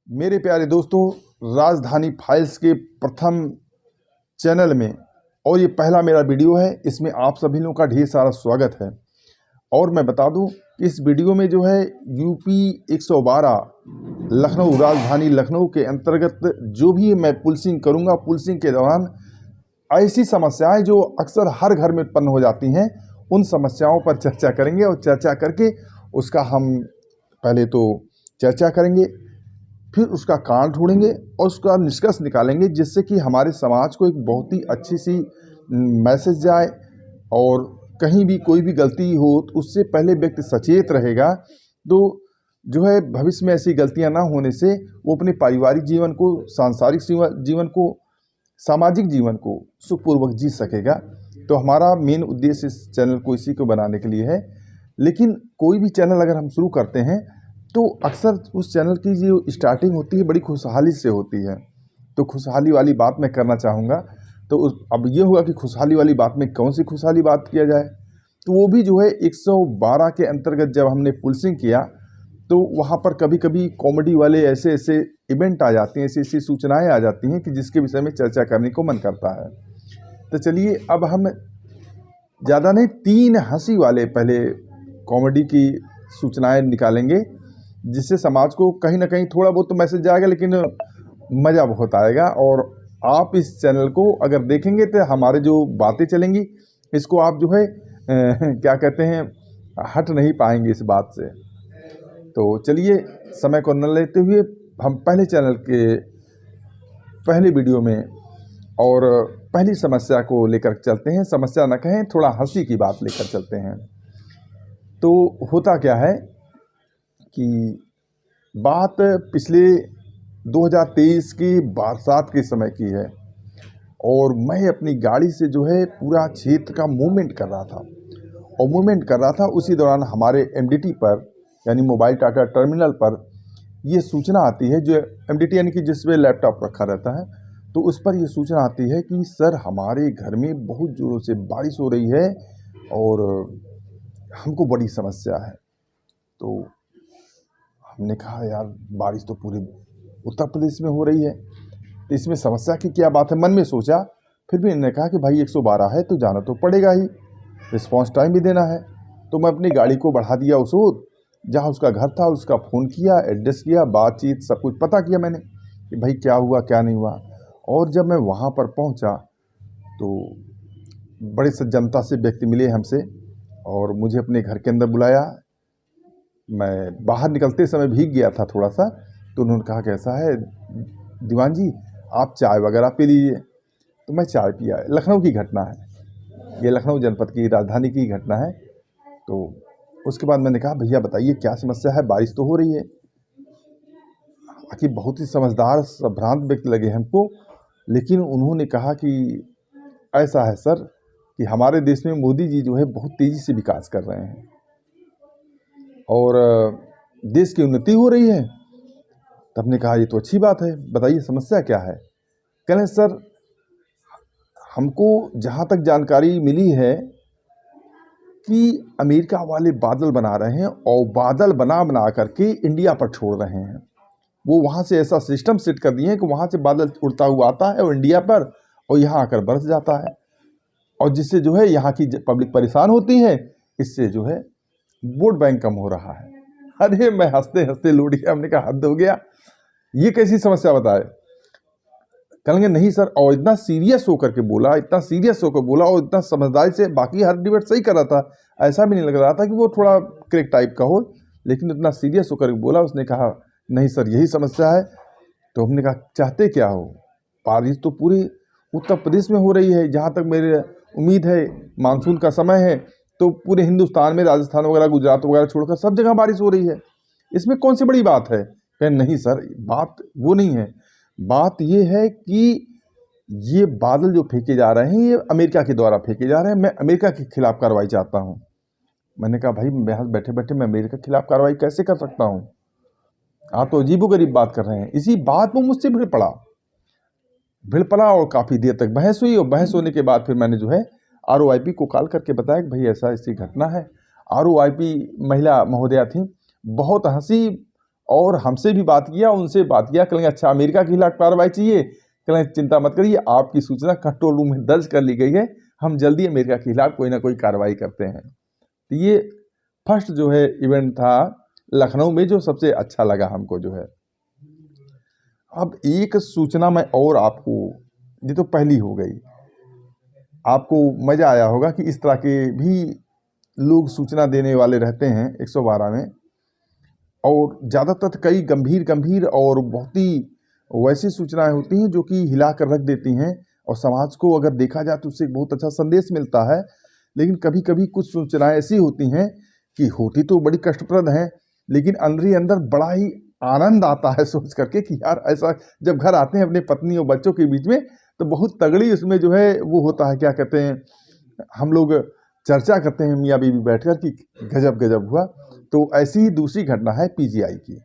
मेरे प्यारे दोस्तों, राजधानी फाइल्स के प्रथम चैनल में और ये पहला मेरा वीडियो है। इसमें आप सभी लोगों का ढेर सारा स्वागत है। और मैं बता दूं, इस वीडियो में जो है यूपी 112 लखनऊ, राजधानी लखनऊ के अंतर्गत जो भी मैं पुलिसिंग करूंगा, पुलिसिंग के दौरान ऐसी समस्याएं जो अक्सर हर घर में उत्पन्न हो जाती हैं, उन समस्याओं पर चर्चा करेंगे। और चर्चा करके उसका हम पहले तो चर्चा करेंगे, फिर उसका कारण ढूंढेंगे और उसका निष्कर्ष निकालेंगे, जिससे कि हमारे समाज को एक बहुत ही अच्छी सी मैसेज जाए। और कहीं भी कोई भी गलती हो तो उससे पहले व्यक्ति सचेत रहेगा, तो जो है भविष्य में ऐसी गलतियां ना होने से वो अपने पारिवारिक जीवन को, सांसारिक जीवन को, सामाजिक जीवन को सुखपूर्वक जी सकेगा। तो हमारा मेन उद्देश्य इस चैनल को इसी को बनाने के लिए है। लेकिन कोई भी चैनल अगर हम शुरू करते हैं तो अक्सर उस चैनल की जो स्टार्टिंग होती है बड़ी खुशहाली से होती है। तो खुशहाली वाली बात मैं करना चाहूँगा। तो अब ये होगा कि खुशहाली वाली बात में कौन सी खुशहाली बात किया जाए, तो वो भी जो है 112 के अंतर्गत जब हमने पुलिसिंग किया तो वहाँ पर कभी कभी कॉमेडी वाले ऐसे ऐसे इवेंट आ जाते हैं, ऐसी ऐसी सूचनाएं आ जाती हैं कि जिसके विषय में चर्चा करने को मन करता है। तो चलिए अब हम ज़्यादा नहीं, 3 हंसी वाले पहले कॉमेडी की सूचनाएं निकालेंगे, जिससे समाज को कहीं ना कहीं थोड़ा बहुत तो मैसेज जाएगा, लेकिन मज़ा बहुत आएगा। और आप इस चैनल को अगर देखेंगे तो हमारे जो बातें चलेंगी, इसको आप जो है क्या कहते हैं, हट नहीं पाएंगे इस बात से। तो चलिए समय को न लेते हुए हम पहले चैनल के पहले वीडियो में और पहली समस्या को लेकर चलते हैं। समस्या न कहें, थोड़ा हंसी की बात लेकर चलते हैं। तो होता क्या है कि बात पिछले 2023 की बरसात के समय की है, और मैं अपनी गाड़ी से जो है पूरा क्षेत्र का मूवमेंट कर रहा था। उसी दौरान हमारे एमडीटी पर, यानी मोबाइल डाटा टर्मिनल पर, ये सूचना आती है, जो एमडीटी यानी कि जिसमें लैपटॉप रखा रहता है, तो उस पर ये सूचना आती है कि सर हमारे घर में बहुत ज़ोरों से बारिश हो रही है और हमको बड़ी समस्या है। तो हमने कहा यार, बारिश तो पूरे उत्तर प्रदेश में हो रही है, तो इसमें समस्या की क्या बात है। मन में सोचा, फिर भी इन्होंने कहा कि भाई 112 है तो जाना तो पड़ेगा ही, रिस्पांस टाइम भी देना है। तो मैं अपनी गाड़ी को बढ़ा दिया उस ओर जहाँ उसका घर था, उसका फ़ोन किया, एड्रेस किया, बातचीत सब कुछ पता किया मैंने कि भाई क्या हुआ क्या नहीं हुआ। और जब मैं वहाँ पर पहुँचा तो बड़े सज्जनता से व्यक्ति मिले हमसे और मुझे अपने घर के अंदर बुलाया। मैं बाहर निकलते समय भीग गया था थोड़ा सा, तो उन्होंने कहा कैसा है दीवान जी, आप चाय वगैरह पी लीजिए। तो मैं चाय पिया। लखनऊ की घटना है ये, लखनऊ जनपद की राजधानी की घटना है। तो उसके बाद मैंने कहा भैया बताइए क्या समस्या है, बारिश तो हो रही है। बाकी बहुत ही समझदार संभ्रांत व्यक्ति लगे हमको, लेकिन उन्होंने कहा कि ऐसा है सर कि हमारे देश में मोदी जी जो है बहुत तेज़ी से विकास कर रहे हैं और देश की उन्नति हो रही है। तब हमने कहा ये तो अच्छी बात है, बताइए समस्या क्या है। कह रहे सर हमको जहाँ तक जानकारी मिली है कि अमेरिका वाले बादल बना रहे हैं और बादल बना बना करके इंडिया पर छोड़ रहे हैं। वो वहाँ से ऐसा सिस्टम सेट कर दिए हैं कि वहाँ से बादल उड़ता हुआ आता है और इंडिया पर, और यहाँ आकर बरस जाता है, और जिससे जो है यहाँ की पब्लिक परेशान होती है। इससे जो है वोट बैंक कम हो रहा है। अरे मैं हंसते हंसते लौट गया। हमने कहा हद हो गया, ये कैसी समस्या बताए। कहेंगे नहीं सर, और इतना सीरियस होकर के बोला, और इतना समझदारी से, बाकी हर डिबेट सही कर रहा था, ऐसा भी नहीं लग रहा था कि वो थोड़ा क्रिक टाइप का हो, लेकिन इतना सीरियस होकर के बोला। उसने कहा नहीं सर यही समस्या है। तो हमने कहा चाहते क्या हो। बारिश तो पूरी उत्तर प्रदेश में हो रही है, जहाँ तक मेरी उम्मीद है, मानसून का समय है, तो पूरे हिंदुस्तान में राजस्थान वगैरह, गुजरात वगैरह छोड़कर सब जगह बारिश हो रही है, इसमें कौन सी बड़ी बात है। कहें नहीं सर, बात वो नहीं है, बात ये है कि ये बादल जो फेंके जा रहे हैं, ये अमेरिका के द्वारा फेंके जा रहे हैं। मैं अमेरिका के खिलाफ कार्रवाई चाहता हूँ। मैंने कहा भाई मैं बैठे बैठे मैं अमेरिका के खिलाफ कार्रवाई कैसे कर सकता हूँ, आप तो अजीबोगरीब बात कर रहे हैं। इसी बात में मुझसे भिड़ पड़ा और काफ़ी देर तक बहस हुई। और बहस होने के बाद फिर मैंने जो है ROIP को कॉल करके बताया कि भाई ऐसा ऐसी घटना है। ROIP महिला महोदया थी, बहुत हंसी और हमसे भी बात किया, उनसे बात किया। कहेंगे अच्छा अमेरिका के खिलाफ कार्रवाई चाहिए, कहेंगे चिंता मत करिए, आपकी सूचना कंट्रोल रूम में दर्ज कर ली गई है, हम जल्दी अमेरिका के खिलाफ कोई ना कोई कार्रवाई करते हैं। तो ये फर्स्ट जो है इवेंट था लखनऊ में, जो सबसे अच्छा लगा हमको जो है। अब एक सूचना मैं और आपको, ये तो पहली हो गई, आपको मज़ा आया होगा कि इस तरह के भी लोग सूचना देने वाले रहते हैं 112 में, और ज़्यादातर कई गंभीर और बहुत ही वैसी सूचनाएं होती हैं जो कि हिला कर रख देती हैं, और समाज को अगर देखा जाए तो उससे एक बहुत अच्छा संदेश मिलता है। लेकिन कभी कभी कुछ सूचनाएं ऐसी होती हैं कि होती तो बड़ी कष्टप्रद हैं, लेकिन अंदर ही अंदर बड़ा ही आनंद आता है सोच करके कि यार ऐसा जब घर आते हैं अपने पत्नी और बच्चों के बीच में, तो बहुत तगड़ी उसमें जो है वो होता है, क्या कहते हैं, हम लोग चर्चा करते हैं मियाँ बीवी बैठकर कि गजब गजब हुआ। तो ऐसी ही दूसरी घटना है पीजीआई की,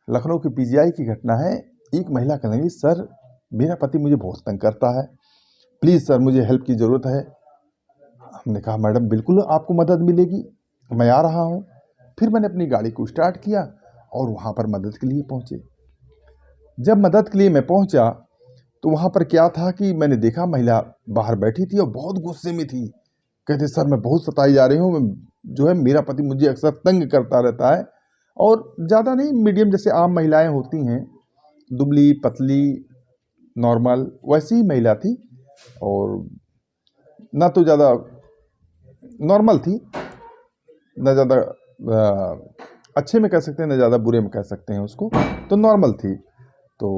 लखनऊ की पीजीआई की घटना है। एक महिला कहेंगी सर मेरा पति मुझे बहुत तंग करता है, प्लीज़ सर मुझे हेल्प की ज़रूरत है। हमने कहा मैडम बिल्कुल आपको मदद मिलेगी, मैं आ रहा हूँ। फिर मैंने अपनी गाड़ी को स्टार्ट किया और वहाँ पर मदद के लिए पहुँचे। जब मदद के लिए मैं पहुँचा तो वहाँ पर क्या था कि मैंने देखा महिला बाहर बैठी थी और बहुत गुस्से में थी। कहते सर मैं बहुत सताई जा रही हूँ, जो है मेरा पति मुझे अक्सर तंग करता रहता है, और ज़्यादा नहीं, मीडियम जैसे आम महिलाएं होती हैं, दुबली पतली नॉर्मल वैसी ही महिला थी, और ना तो ज़्यादा नॉर्मल थी, ना ज़्यादा अच्छे में कह सकते हैं, ना ज़्यादा बुरे में कह सकते हैं उसको, तो नॉर्मल थी। तो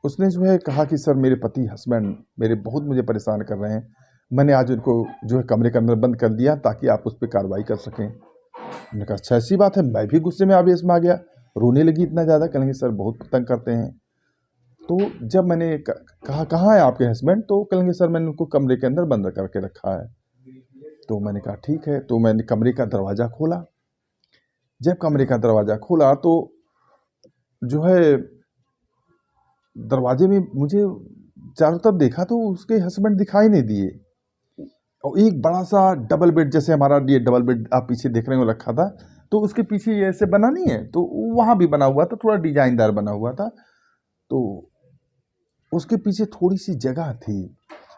उसने जो है कहा कि सर मेरे पति हस्बैंड मेरे बहुत मुझे परेशान कर रहे हैं, मैंने आज उनको जो है कमरे के अंदर बंद कर दिया ताकि आप उस पर कार्रवाई कर सकें। मैंने कहा अच्छा ऐसी बात है, मैं भी गुस्से में आवेश में आ गया, रोने लगी इतना ज़्यादा। कहेंगे सर बहुत तंग करते हैं। तो जब मैंने कहा कहाँ है आपके हस्बैंड, तो कहेंगे सर मैंने उनको कमरे के अंदर बंद करके रखा है। तो मैंने कहा ठीक है। तो मैंने कमरे का दरवाज़ा खोला। जब कमरे का दरवाज़ा खोला तो जो है दरवाजे में मुझे चारों तरफ देखा तो उसके हस्बैंड दिखाई नहीं दिए, और एक बड़ा सा डबल बेड, जैसे हमारा ये डबल बेड आप पीछे देख रहे हो रखा था, तो उसके पीछे ये ऐसे बना नहीं है, तो वहाँ भी बना हुआ था, थोड़ा डिजाइनदार बना हुआ था। तो उसके पीछे थोड़ी सी जगह थी,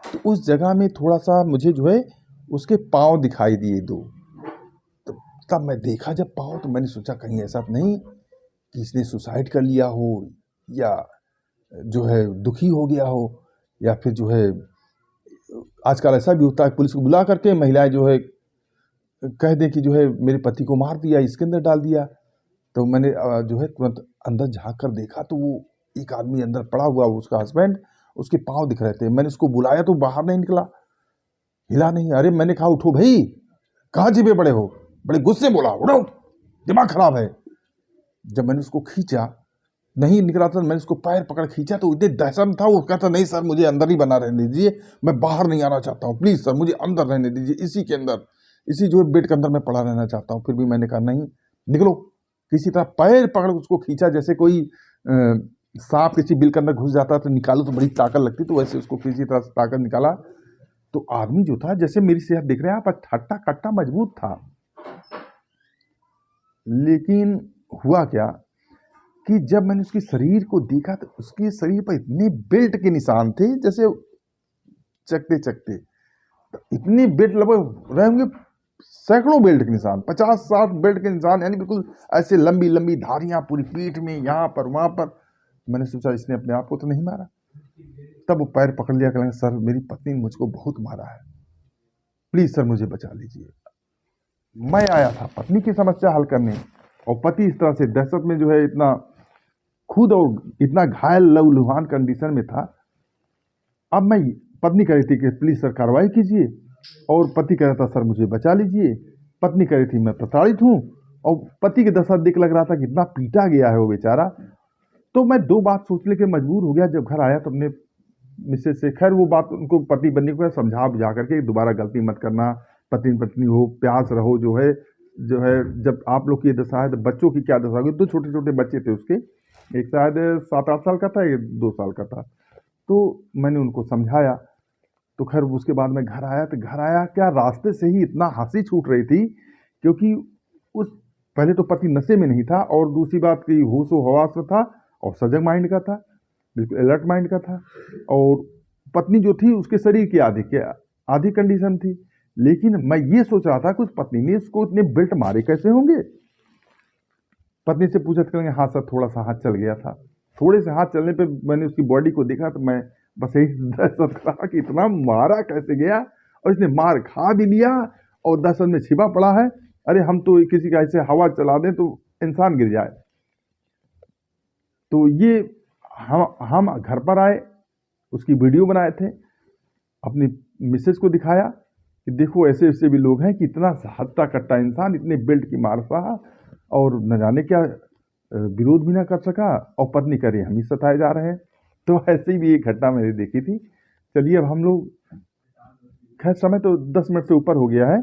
तो उस जगह में थोड़ा सा मुझे जो है उसके पाँव दिखाई दिए दो। तो तब मैं देखा जब पाँव, तो मैंने सोचा कहीं ऐसा नहीं कि इसने सुसाइड कर लिया हो, या जो है दुखी हो गया हो, या फिर जो है आजकल ऐसा भी होता है पुलिस को बुला करके महिलाएं जो है कह दें कि जो है मेरे पति को मार दिया, इसके अंदर डाल दिया। तो मैंने जो है तुरंत अंदर झांक कर देखा तो वो एक आदमी अंदर पड़ा हुआ, उसका हस्बैंड, उसके पाँव दिख रहे थे। मैंने उसको बुलाया तो बाहर नहीं निकला, हिला नहीं। अरे मैंने कहा उठो भाई, कहाँ जिबे बड़े हो, बड़े गुस्से बोला उठो, दिमाग खराब है। जब मैंने उसको खींचा नहीं निकला था, मैंने उसको पैर पकड़ खींचा तो इतने दहशत में था, वो कहता नहीं सर मुझे अंदर ही बना रहने दीजिए, मैं बाहर नहीं आना चाहता हूँ, प्लीज़ सर मुझे अंदर रहने दीजिए, इसी के अंदर, इसी जो है बेड के अंदर मैं पड़ा रहना चाहता हूँ। फिर भी मैंने कहा नहीं निकलो। किसी तरह पैर पकड़ उसको खींचा, जैसे कोई सांप किसी बिल के अंदर घुस जाता तो निकालो तो बड़ी ताकत लगती, तो वैसे उसको किसी तरह से ताकत निकाला। तो आदमी जो था, जैसे मेरी सेहत देख रहे हैं आप, हट्टा कट्टा मजबूत था, लेकिन हुआ क्या कि जब मैंने उसके शरीर को देखा तो उसके शरीर पर इतने बेल्ट के निशान थे, जैसे चकते चकते इतने बेल्ट लगभग रहे होंगे, सैकड़ों बेल्ट के निशान, 50-60 बेल्ट के निशान, यानी बिल्कुल ऐसे लंबी लंबी धारियां पूरी पीठ में, यहाँ पर वहां पर। मैंने सोचा इसने अपने आप को तो नहीं मारा। तब वो पैर पकड़ लिया, कहेंगे सर मेरी पत्नी ने मुझको बहुत मारा है, प्लीज सर मुझे बचा लीजिए। मैं आया था पत्नी की समस्या हल करने, और पति इस तरह से दहशत में जो है इतना खुद और इतना घायल लहूलुहान कंडीशन में था। अब मैं, पत्नी कह रही थी कि प्लीज सर कार्रवाई कीजिए, और पति कह रहा था सर मुझे बचा लीजिए। पत्नी कह रही थी मैं प्रताड़ित हूँ, और पति की दशा देख लग रहा था कि इतना पीटा गया है वो बेचारा। तो मैं दो बात सोचने के मजबूर हो गया। जब घर आया तो अपने मिसेज से, खैर वो बात उनको पति बनने को समझा बुझा करके दोबारा गलती मत करना, पति पत्नी हो, प्यार से रहो, जो है जब आप लोग की दशा है तो बच्चों की क्या दशा होगी। 2 छोटे छोटे बच्चे थे उसके, एक शायद 7-8 साल का था, एक 2 साल का था। तो मैंने उनको समझाया। तो खैर उसके बाद मैं घर आया, तो घर आया क्या रास्ते से ही इतना हंसी छूट रही थी, क्योंकि उस पहले तो पति नशे में नहीं था, और दूसरी बात कि होशो हवास में था और सजग माइंड का था, बिल्कुल अलर्ट माइंड का था। और पत्नी जो थी उसके शरीर की आधी कंडीशन थी। लेकिन मैं ये सोच रहा था कि उस पत्नी ने इसको इतने बेल्ट मारे कैसे होंगे। पत्नी से पूछा करेंगे, हाँ सर थोड़ा सा हाथ चल गया था। थोड़े से हाथ चलने पे मैंने उसकी बॉडी को देखा तो मैं बस यही दहशत रहा कि इतना मारा कैसे गया, और इसने मार खा भी लिया और दहशत में छिपा पड़ा है। अरे हम तो किसी का ऐसे हवा चला दें तो इंसान गिर जाए। तो ये हम घर पर आए, उसकी वीडियो बनाए थे, अपनी मिसेज को दिखाया कि देखो ऐसे ऐसे भी लोग हैं कि इतना हत्ता कट्टा इंसान इतने बेल्ट की मार सहा और न जाने क्या विरोध भी ना कर सका, और पत्नी करे हम ही सताए जा रहे हैं। तो ऐसे ही भी एक घटना मैंने देखी थी। चलिए अब हम लोग, खैर समय तो 10 मिनट से ऊपर हो गया है,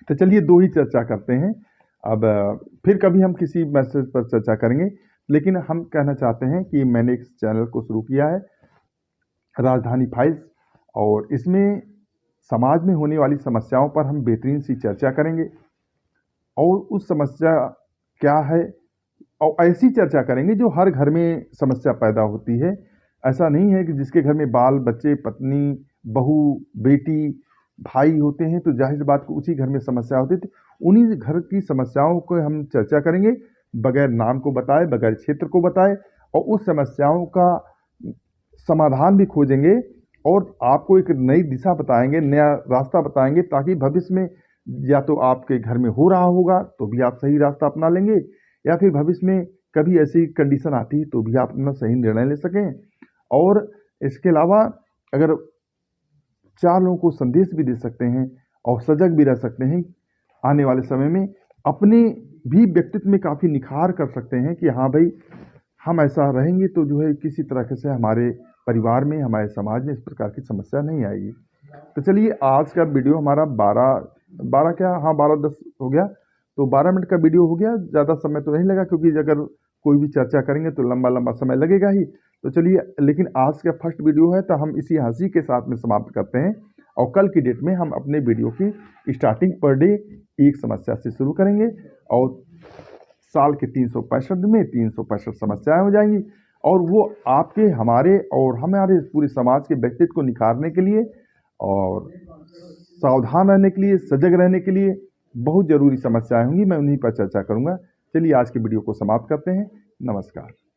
तो चलिए दो ही चर्चा करते हैं। अब फिर कभी हम किसी मैसेज पर चर्चा करेंगे। लेकिन हम कहना चाहते हैं कि मैंने एक चैनल को शुरू किया है, राजधानी फाइल्स, और इसमें समाज में होने वाली समस्याओं पर हम बेहतरीन सी चर्चा करेंगे, और उस समस्या क्या है, और ऐसी चर्चा करेंगे जो हर घर में समस्या पैदा होती है। ऐसा नहीं है कि जिसके घर में बाल बच्चे, पत्नी, बहू, बेटी, भाई होते हैं तो जाहिर बात को उसी घर में समस्या होती है। उन्हीं घर की समस्याओं को हम चर्चा करेंगे, बगैर नाम को बताए, बगैर क्षेत्र को बताए, और उस समस्याओं का समाधान भी खोजेंगे और आपको एक नई दिशा बताएंगे, नया रास्ता बताएंगे, ताकि भविष्य में या तो आपके घर में हो रहा होगा तो भी आप सही रास्ता अपना लेंगे, या फिर भविष्य में कभी ऐसी कंडीशन आती है तो भी आप अपना सही निर्णय ले सकें। और इसके अलावा अगर 4 लोगों को संदेश भी दे सकते हैं और सजग भी रह सकते हैं, आने वाले समय में अपने भी व्यक्तित्व में काफ़ी निखार कर सकते हैं कि हाँ भाई हम ऐसा रहेंगे तो जो है किसी तरह से हमारे परिवार में, हमारे समाज में इस प्रकार की समस्या नहीं आएगी। तो चलिए आज का वीडियो हमारा 12-10 हो गया, तो 12 मिनट का वीडियो हो गया। ज़्यादा समय तो नहीं लगा, क्योंकि अगर कोई भी चर्चा करेंगे तो लंबा समय लगेगा ही। तो चलिए, लेकिन आज का फर्स्ट वीडियो है तो हम इसी हंसी के साथ में समाप्त करते हैं, और कल की डेट में हम अपने वीडियो की स्टार्टिंग पर डे एक समस्या से शुरू करेंगे, और साल के 365 दिन में 365 समस्याएं हो जाएंगी, और वो आपके, हमारे और हमारे पूरे समाज के व्यक्तित्व को निखारने के लिए और सावधान रहने के लिए, सजग रहने के लिए बहुत ज़रूरी समस्याएं होंगी। मैं उन्हीं पर चर्चा करूंगा। चलिए आज की वीडियो को समाप्त करते हैं। नमस्कार।